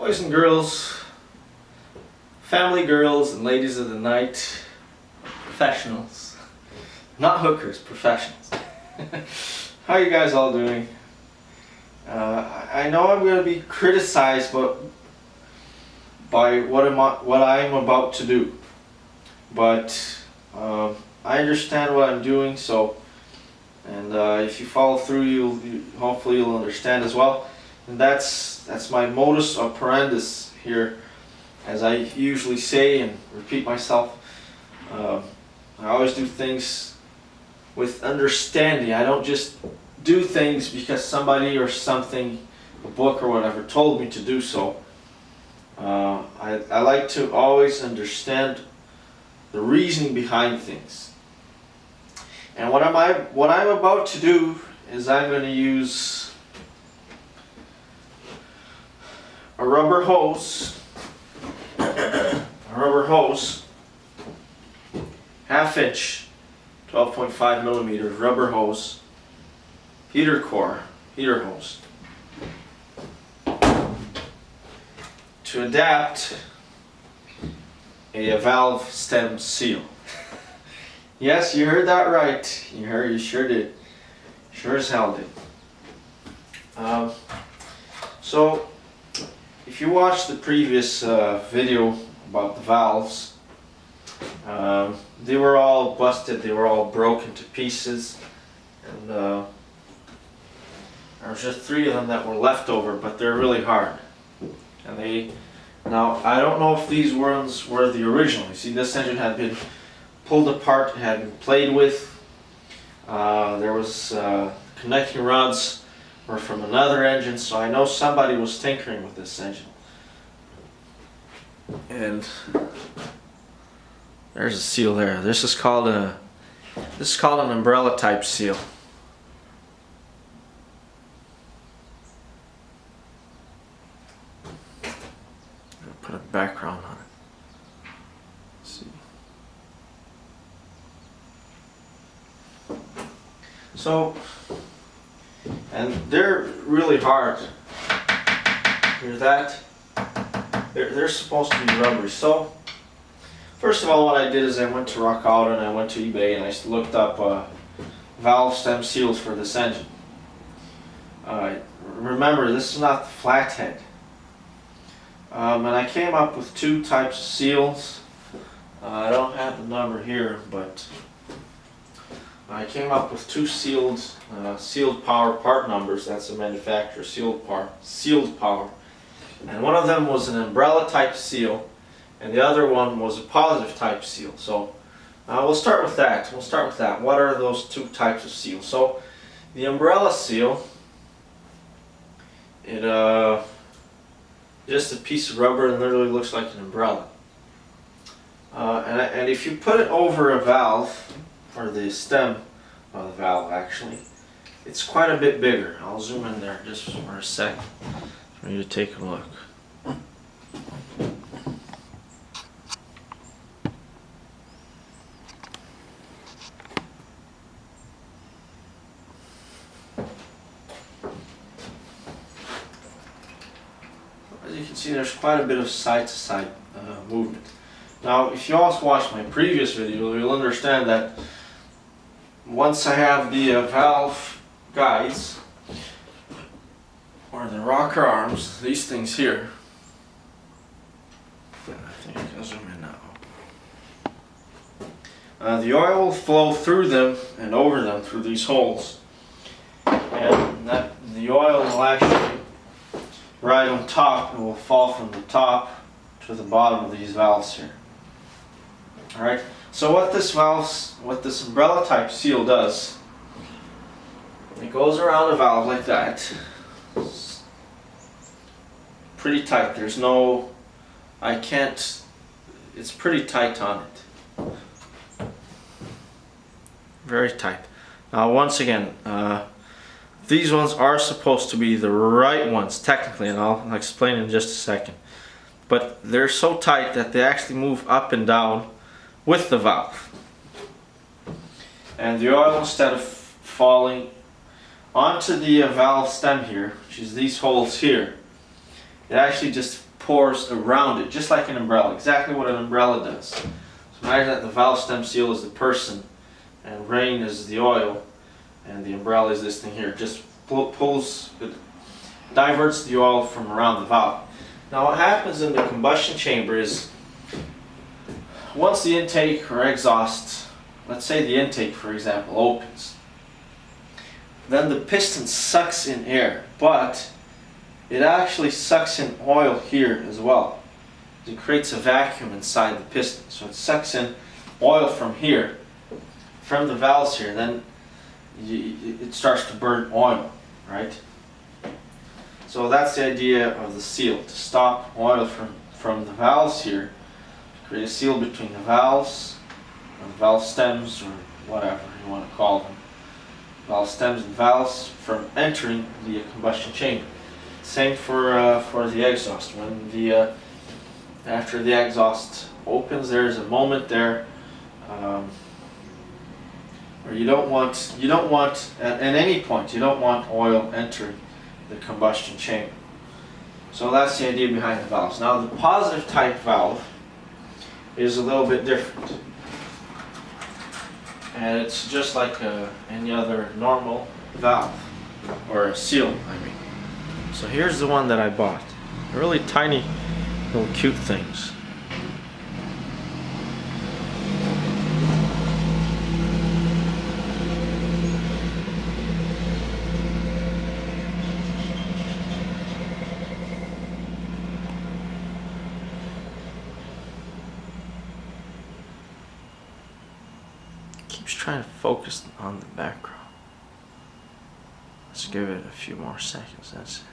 Boys and girls, family girls and ladies of the night, professionals, not hookers, professionals. How are you guys all doing? I know I'm going to be criticized by what I'm about to do, but I understand what I'm doing. So, and if you follow through, hopefully you'll understand as well. And that's my modus operandi here, as I usually say and repeat myself. I always do things with understanding. I don't just do things because somebody or something, a book or whatever, told me to do so. I like to always understand the reasoning behind things. And what I'm about to do is I'm going to use a rubber hose, half-inch, 12.5 millimeter rubber hose, heater hose, to adapt a valve stem seal. Yes, you heard that right. You sure did. Sure as hell did. So, if you watched the previous video about the valves, they were all busted. They were all broken to pieces, and there was just 3 of them that were left over, but they're really hard. And now I don't know if these ones were the original. You see, this engine had been pulled apart, it had been played with. There was connecting rods were from another engine, so I know somebody was tinkering with this engine. And there's a seal there. This is called an umbrella type seal. Put a background on it. Let's see. So, and they're really hard. Hear that? They're supposed to be rubbery. So, first of all, what I did is I went to Rock Auto and I went to eBay and I looked up valve stem seals for this engine. Remember, this is not the flathead. And I came up with 2 types of seals. I don't have the number here, but I came up with 2 sealed power part numbers. That's the manufacturer, sealed power. And one of them was an umbrella type seal, and the other one was a positive type seal. So we'll start with that. What are those 2 types of seals? So the umbrella seal, just a piece of rubber and literally looks like an umbrella. And if you put it over a valve, or the stem of the valve actually, it's quite a bit bigger. I'll zoom in there just for a second for you to take a look. As you can see, there's quite a bit of side-to-side movement. Now, if you also watched my previous video, you'll understand that once I have the valve guides, or the rocker arms, these things here, I think I can zoom in now. The oil will flow through them and over them through these holes, and the oil will actually right on top, and will fall from the top to the bottom of these valves here. Alright, so what this umbrella type seal does, it goes around a valve like that. It's pretty tight. It's pretty tight on it. Very tight. Now once again, these ones are supposed to be the right ones technically, and I'll explain in just a second. But they're so tight that they actually move up and down with the valve. And the oil, instead of falling onto the valve stem here, which is these holes here, it actually just pours around it, just like an umbrella, exactly what an umbrella does. So imagine that the valve stem seal is the person, and rain is the oil, and the umbrella is this thing here. Just pulls, it diverts the oil from around the valve. Now what happens in the combustion chamber is, once the intake or exhaust, let's say the intake for example, opens, then the piston sucks in air, but it actually sucks in oil here as well. It creates a vacuum inside the piston. So it sucks in oil from here, from the valves here, then it starts to burn oil, right? So that's the idea of the seal, to stop oil from the valves here, to create a seal between the valves, or the valve stems, or whatever you want to call them. Valve stems and valves from entering the combustion chamber. Same for the exhaust. When the after the exhaust opens, there's a moment there where you don't want at any point you don't want oil entering the combustion chamber. So that's the idea behind the valves. Now the positive type valve is a little bit different, and it's just like any other normal valve, or a seal, I mean. So here's the one that I bought. Really tiny little cute things. Keeps trying to focus on the background. Let's give it a few more seconds, that's it.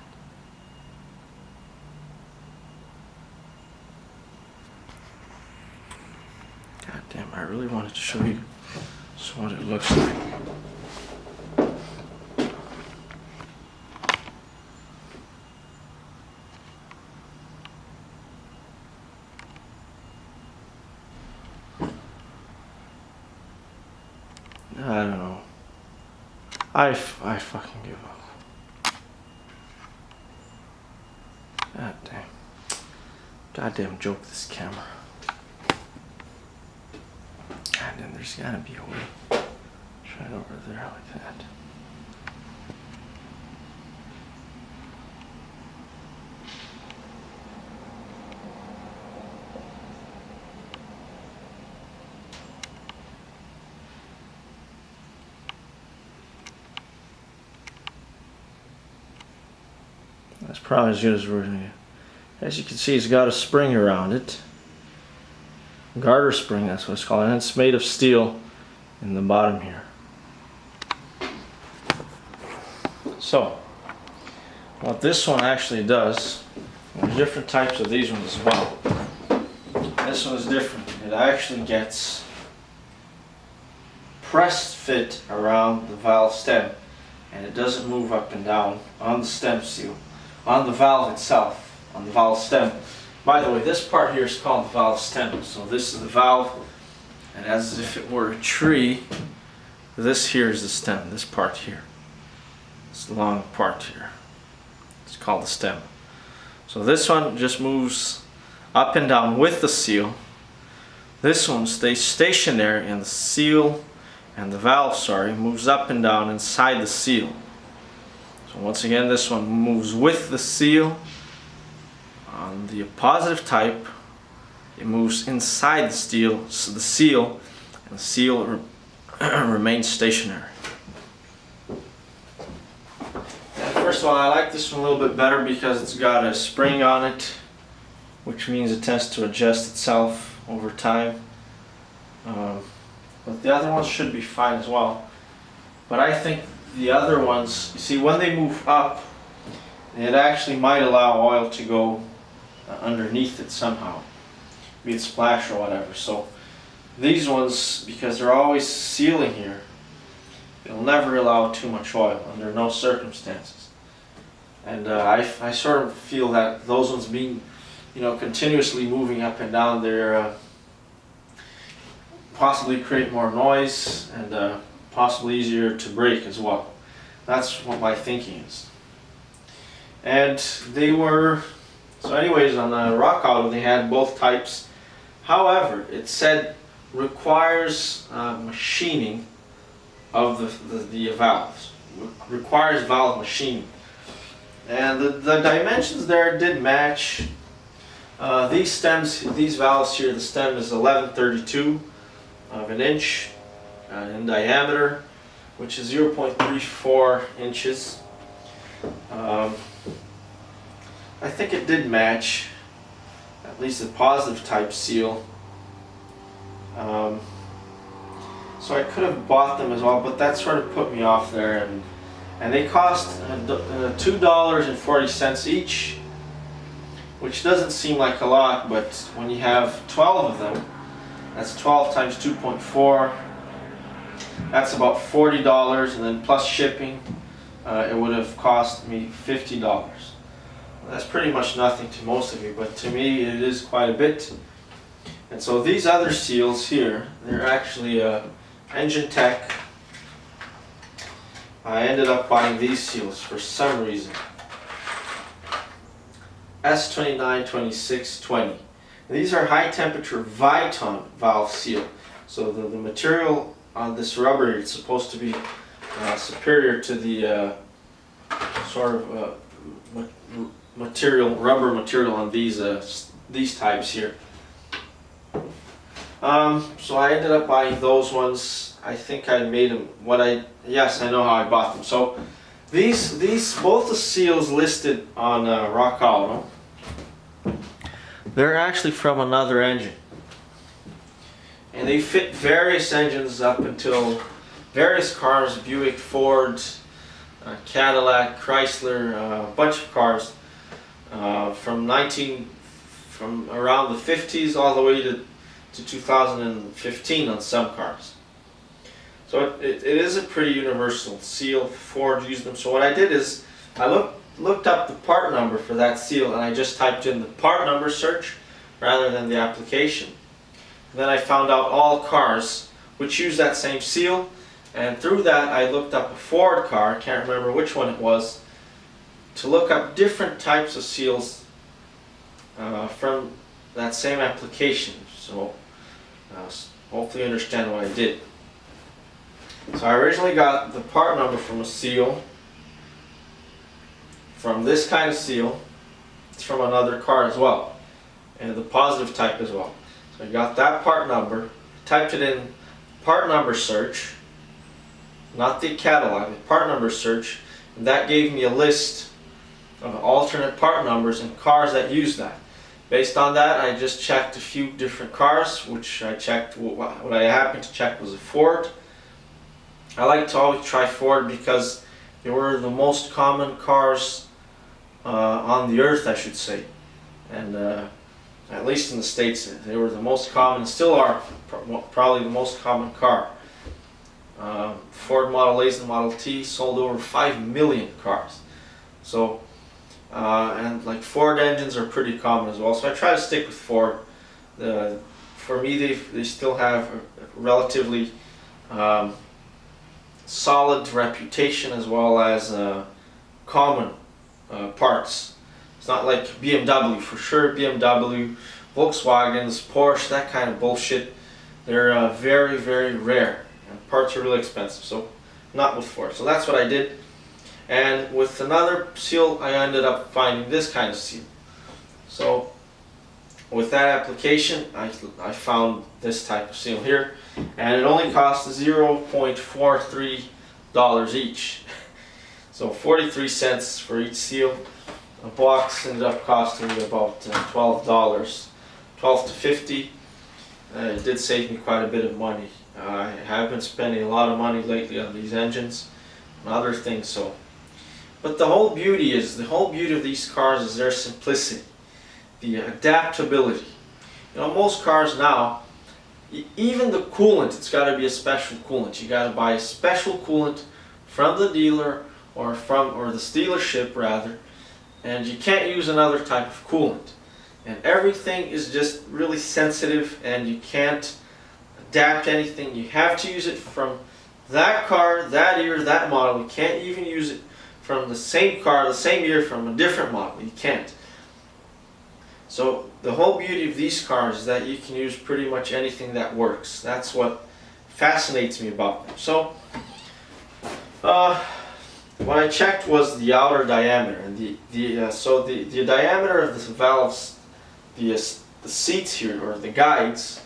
God damn, I really wanted to show you just what it looks like. I don't know. I fucking give up. God damn. Goddamn joke, this camera. God damn, there's gotta be a way. Try it over there like that. That's probably as good as we're gonna get. As you can see, it's got a spring around it. Garter spring, that's what it's called. And it's made of steel in the bottom here. So, what this one actually does, there's different types of these ones as well. This one is different. It actually gets pressed fit around the valve stem, and it doesn't move up and down on the stem seal. On the valve itself, on the valve stem. By the way, this part here is called the valve stem. So this is the valve, and as if it were a tree, this here is the stem, this part here. This long part here. It's called the stem. So this one just moves up and down with the seal. This one stays stationary, and the seal, and the valve, moves up and down inside the seal. So once again, this one moves with the seal. On the positive type, it moves inside the seal, and the seal remains stationary. And first of all, I like this one a little bit better because it's got a spring on it, which means it tends to adjust itself over time. But the other ones should be fine as well. But I think the other ones, you see, when they move up, it actually might allow oil to go underneath it somehow, be it splash or whatever. So these ones, because they're always sealing here, they'll never allow too much oil under no circumstances. And I sort of feel that those ones being, continuously moving up and down, they're possibly create more noise and possibly easier to break as well. That's what my thinking is. And they were So anyways, on the Rock Auto they had both types. However, it said requires machining of the valves. Requires valve machining. And the dimensions there did match. These stems, these valves here, the stem is 11/32 of an inch in diameter, which is 0.34 inches. I think it did match, at least the positive type seal. So I could have bought them as well, but that sort of put me off there. And they cost $2.40 each, which doesn't seem like a lot, but when you have 12 of them, that's 12 times 2.4, that's about $40, and then plus shipping, it would have cost me $50. That's pretty much nothing to most of you, but to me it is quite a bit. And so these other seals here, they're actually Engine Tech. I ended up buying these seals for some reason. S29, 26, 20. These are high temperature Viton valve seal. So the material on this rubber, it's supposed to be superior to the sort of rubber material on these types here. So I ended up buying those ones. I think I made them yes, I know how I bought them. So these both the seals listed on Rock Auto, they're actually from another engine. And they fit various engines up until various cars, Buick, Ford, Cadillac, Chrysler, a bunch of cars from around the 50s all the way to 2015 on some cars. So it is a pretty universal seal. Ford used them. So what I did is I looked up the part number for that seal, and I just typed in the part number search rather than the application. And then I found out all cars which use that same seal, and through that I looked up a Ford car, I can't remember which one it was, to look up different types of seals from that same application. So hopefully you understand what I did. So I originally got the part number from a seal, from this kind of seal. It's from another car as well, and the positive type as well. So I got that part number, typed it in part number search, not the catalog, the part number search, and that gave me a list of alternate part numbers and cars that use that. Based on that, I just checked a few different cars, which I checked, what I happened to check was a Ford. I like to always try Ford because they were the most common cars on the earth, I should say. And at least in the States, they were the most common, and still are probably the most common car. Ford Model A's and Model T sold over 5 million cars. So, and like Ford engines are pretty common as well. So I try to stick with Ford. For me, they still have a relatively solid reputation, as well as common parts. It's not like BMW, for sure. BMW, Volkswagens, Porsche, that kind of bullshit, they're very, very rare, and parts are really expensive. So not with Ford. So that's what I did. And with another seal, I ended up finding this kind of seal. So with that application, I found this type of seal here, and it only cost $0.43 each. So 43 cents for each seal. A box ended up costing me about $12, 12 to 50. It did save me quite a bit of money. I have been spending a lot of money lately on these engines and other things. But the whole beauty of these cars is their simplicity, the adaptability. You know, most cars now, even the coolant, it's got to be a special coolant. You got to buy a special coolant from the dealer or the dealership rather, and you can't use another type of coolant. And everything is just really sensitive, and you can't adapt anything. You have to use it from that car, that year, that model. You can't even use it from the same car, the same year, from a different model. You can't. So the whole beauty of these cars is that you can use pretty much anything that works. That's what fascinates me about them. So what I checked was the outer diameter, and the diameter of the valves, the seats here, or the guides,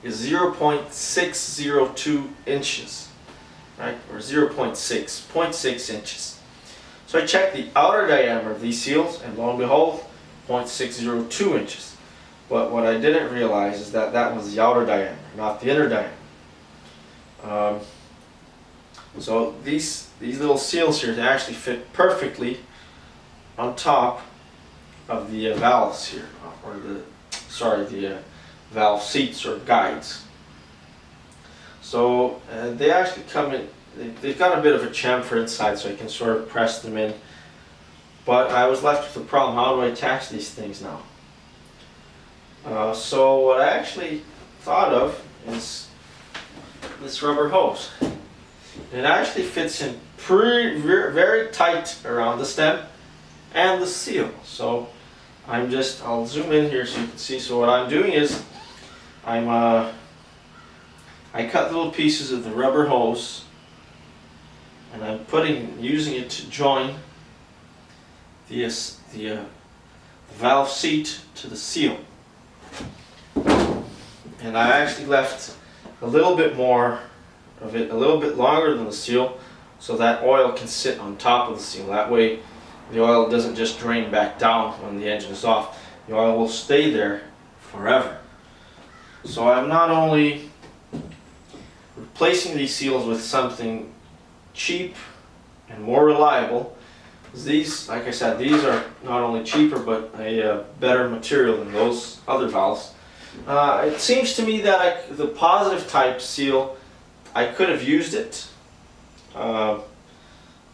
is 0.602 inches, right, or 0.6 inches. So I checked the outer diameter of these seals, and lo and behold, 0.602 inches. But what I didn't realize is that that was the outer diameter, not the inner diameter. So these little seals here, they actually fit perfectly on top of the valves here, or the valve seats or guides. So they actually come in. They've got a bit of a chamfer inside, so I can sort of press them in. But I was left with the problem: how do I attach these things now? So what I actually thought of is this rubber hose. It actually fits in very tight around the stem and the seal. So I'll zoom in here so you can see. So what I'm doing is I cut little pieces of the rubber hose, and I'm using it to join the valve seat to the seal. And I actually left a little bit more of it, a little bit longer than the seal, so that oil can sit on top of the seal. That way the oil doesn't just drain back down when the engine is off. The oil will stay there forever. So I'm not only replacing these seals with something cheap and more reliable. These, like I said, these are not only cheaper but a better material than those other valves. It seems to me that the positive type seal, I could have used it. I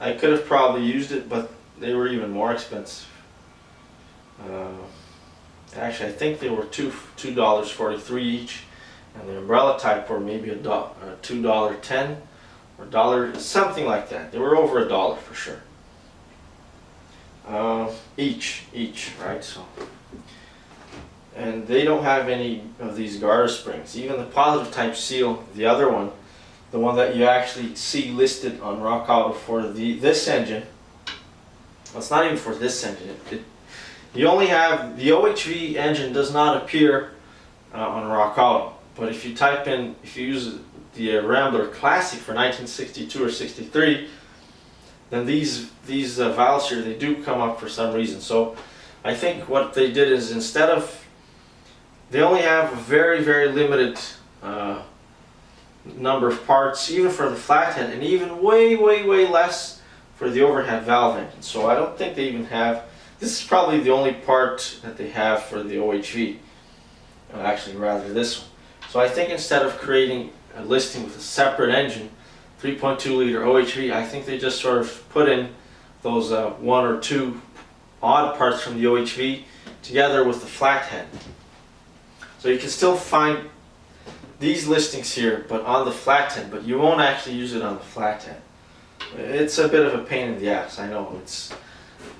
could have probably used it, but they were even more expensive. Actually, I think they were $2.43 each, and the umbrella type were maybe $2.10 or $1, something like that. They were over $1 for sure. Each, right? So, and they don't have any of these garter springs. Even the positive type seal, the other one, the one that you actually see listed on Rock Auto for this engine. Well, it's not even for this engine. You only have the OHV engine does not appear on Rock Auto. But if you use the Rambler Classic for 1962 or 63, then these valves here, they do come up for some reason. So I think what they did is, they only have a very, very limited number of parts, even for the flathead, and even way, way, way less for the overhead valve engine. So I don't think they even have, this is probably the only part that they have for the OHV, actually rather this one. So I think instead of creating a listing with a separate engine, 3.2 liter OHV, I think they just sort of put in those one or two odd parts from the OHV together with the flathead. So you can still find these listings here, but on the flathead, but you won't actually use it on the flathead. It's a bit of a pain in the ass, I know. It's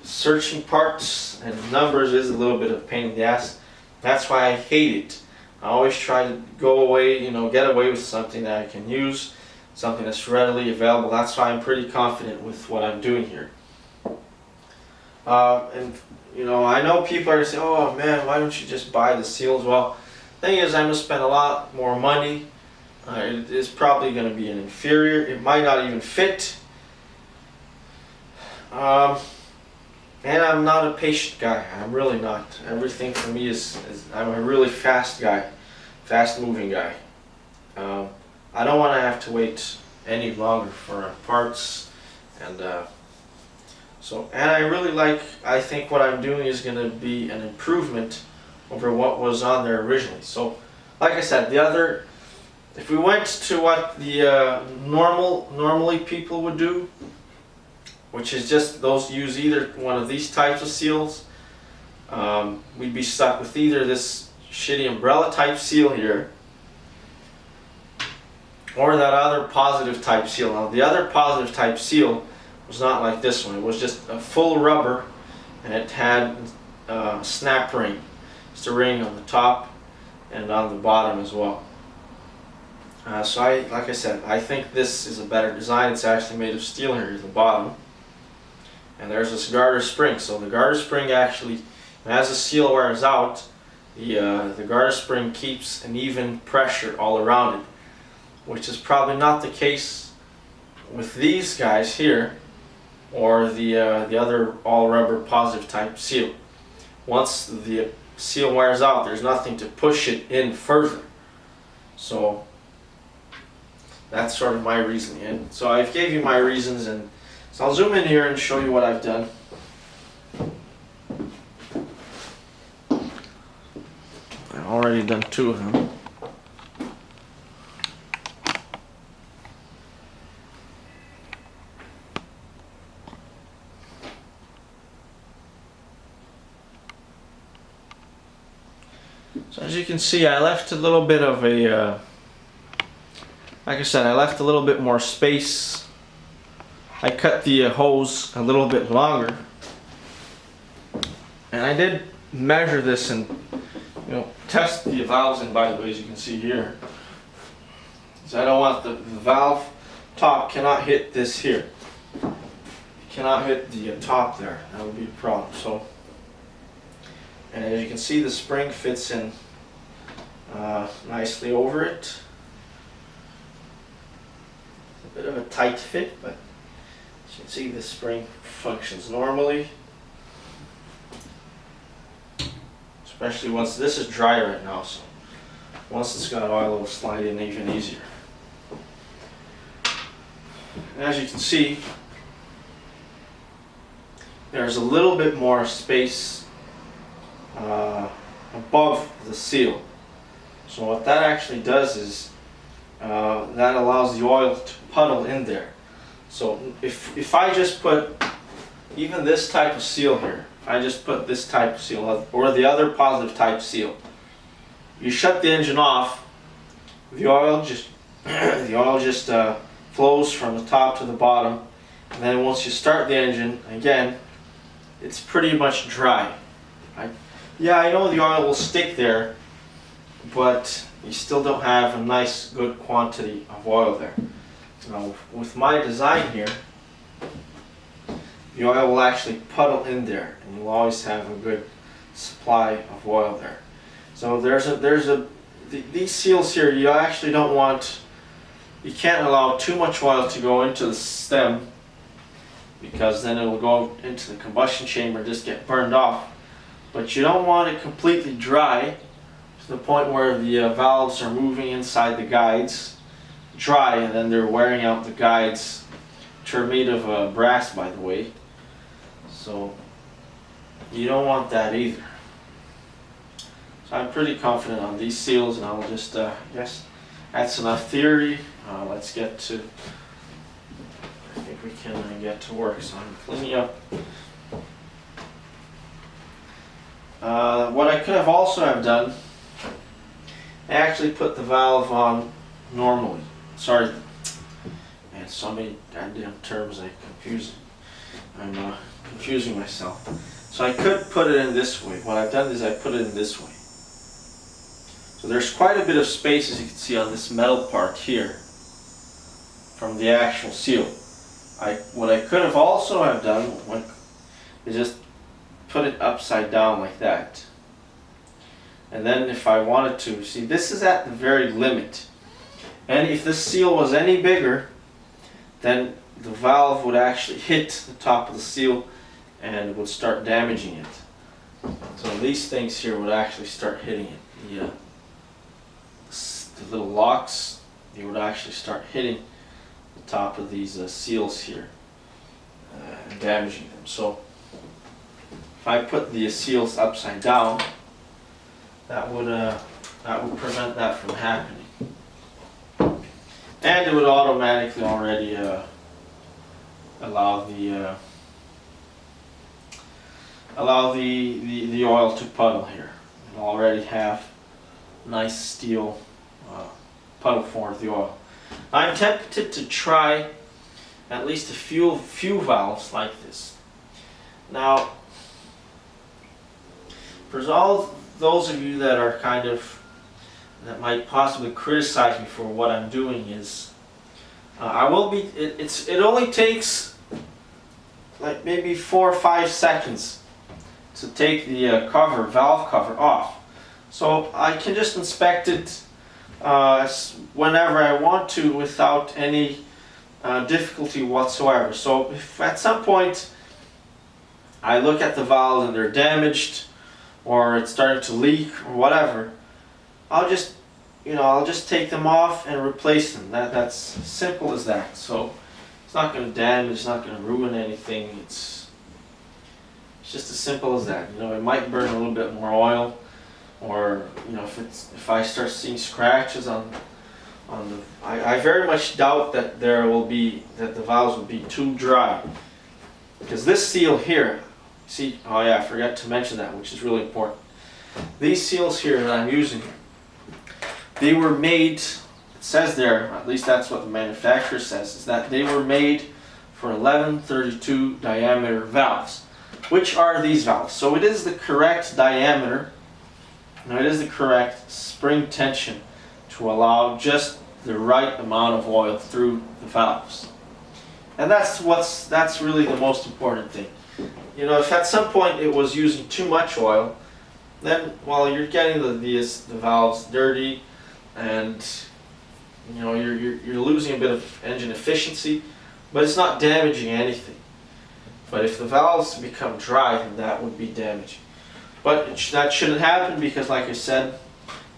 searching parts and numbers is a little bit of a pain in the ass. That's why I hate it. I always try to go away, get away with something that I can use, something that's readily available. That's why I'm pretty confident with what I'm doing here. And I know people are going to say, oh man, why don't you just buy the seals? Well, the thing is, I'm going to spend a lot more money. It is probably going to be an inferior. It might not even fit. And I'm not a patient guy. I'm really not. Everything for me is I'm a really fast guy, fast moving guy. I don't want to have to wait any longer for parts, and I think what I'm doing is going to be an improvement over what was on there originally. So, like I said, if we went to what the normally people would do, which is just use either one of these types of seals, we'd be stuck with either this shitty umbrella type seal here, or that other positive type seal. Now the other positive type seal was not like this one. It was just a full rubber, and it had snap ring. It's the ring on the top and on the bottom as well. So like I said, I think this is a better design. It's actually made of steel here at the bottom. And there's this garter spring. So the garter spring actually, as the seal wears out, the garter spring keeps an even pressure all around it, which is probably not the case with these guys here, or the other all rubber positive type seal. Once the seal wears out, there's nothing to push it in further. So that's sort of my reasoning. And so I've gave you my reasons, and so I'll zoom in here and show you what I've done. I've already done 2 of them. So as you can see, I left a little bit of a, like I said, I left a little bit more space. I cut the hose a little bit longer. And I did measure this and, test the valves in, by the way, as you can see here. So I don't want the valve top cannot hit this here. It cannot hit the top there. That would be a problem. So, and as you can see, the spring fits in nicely over it. A bit of a tight fit, but as you can see, the spring functions normally. Especially once this is dry right now, so once it's got oil, it'll slide in even easier. And as you can see, there's a little bit more space above the seal. So what that actually does is that allows the oil to puddle in there. So if I just put even this type of seal here, I just put this type of seal or the other positive type seal, you shut the engine off, the oil just flows from the top to the bottom, and then once you start the engine again, it's pretty much dry. Yeah, I know the oil will stick there, but you still don't have a nice good quantity of oil there. Now with my design here, the oil will actually puddle in there, and you'll always have a good supply of oil there. So these seals here, you actually don't want, you can't allow too much oil to go into the stem, because then it will go into the combustion chamber and just get burned off. But you don't want it completely dry to the point where the valves are moving inside the guides dry, and then they're wearing out the guides, which are made of brass, by the way. So you don't want that either. So I'm pretty confident on these seals, and I'll just yes, that's enough theory. Let's get to, I think we can get to work. So I'm cleaning up. What I could have also have done, I actually put the valve on normally. Sorry, man, so many goddamn terms I'm confusing myself. So I could put it in this way. What I've done is I put it in this way. So there's quite a bit of space, as you can see, on this metal part here from the actual seal. What I could have also have done is just put it upside down like that. And then if I wanted to, see, this is at the very limit. And if this seal was any bigger, then the valve would actually hit the top of the seal and would start damaging it. So these things here would actually start hitting it. The little locks, they would actually start hitting the top of these seals here and damaging them. So if I put the seals upside down, that would prevent that from happening. And it would automatically already allow the oil to puddle here. And already have nice steel puddle for the oil. I'm tempted to try at least a few valves like this. Now, for all those of you that are that might possibly criticize me for what I'm doing is, I will be. It only takes like maybe 4 or 5 seconds to take the valve cover off. So I can just inspect it whenever I want to without any difficulty whatsoever. So if at some point I look at the valves and they're damaged or it's starting to leak or whatever, I'll just take them off and replace them. That's simple as that. So it's not going to damage, it's not going to ruin anything. It's just as simple as that. It might burn a little bit more oil, or if I start seeing scratches on the, I very much doubt that the valves will be too dry, because this seal here, see, oh yeah, I forgot to mention that, which is really important. These seals here that I'm using, they were made, it says there, at least that's what the manufacturer says, is that they were made for 1132 diameter valves. Which are these valves? So it is the correct diameter. Now it is the correct spring tension to allow just the right amount of oil through the valves. And that's really the most important thing. If at some point it was using too much oil, then you're getting the valves dirty, and you're losing a bit of engine efficiency, but it's not damaging anything. But if the valves become dry, then that would be damaging. But that shouldn't happen, because, like I said,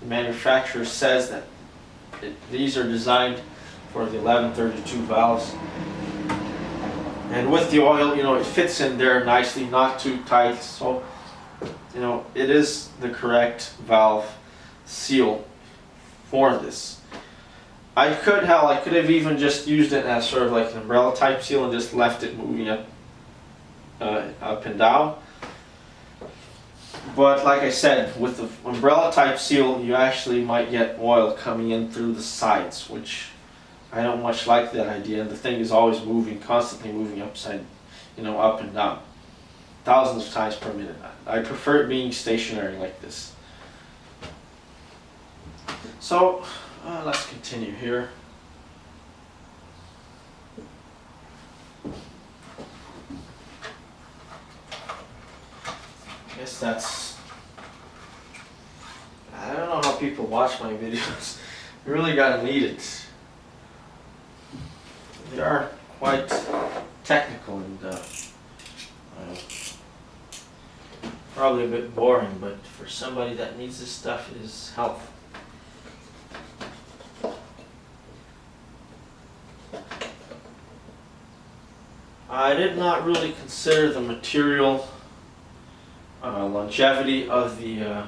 the manufacturer says that these are designed for the 1132 valves. And with the oil, it fits in there nicely, not too tight. So, it is the correct valve seal for this. I could have even just used it as sort of like an umbrella type seal and just left it moving up and down. But like I said, with the umbrella type seal, you actually might get oil coming in through the sides, which I don't much like that idea. And the thing is always moving, constantly moving up and down, thousands of times per minute. I prefer it being stationary like this. So let's continue here. I guess I don't know how people watch my videos. You really gotta need it. They are quite technical and probably a bit boring, but for somebody that needs this stuff, it is helpful. I did not really consider the material longevity of the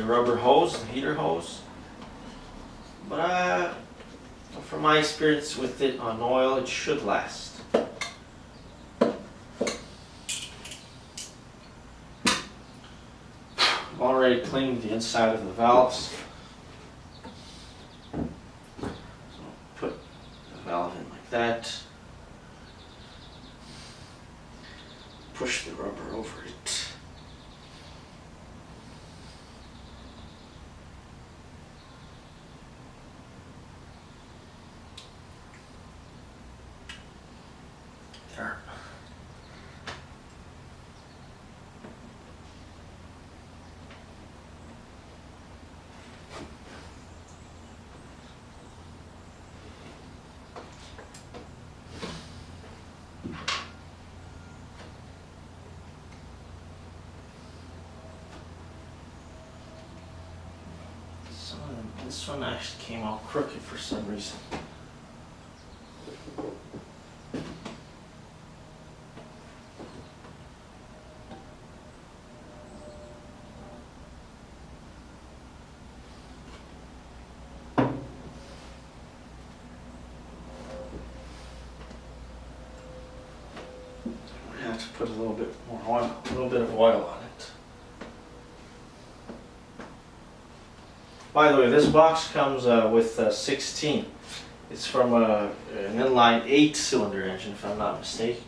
rubber hose, the heater hose, but from my experience with it on oil, it should last. I've already cleaned the inside of the valves, so put the valve in like that. Push the rubber over it. There. This one actually came out crooked for some reason. I have to put a little bit more oil, a little bit of oil on it. By the way, this box comes with 16. It's from an inline 8-cylinder engine, if I'm not mistaken.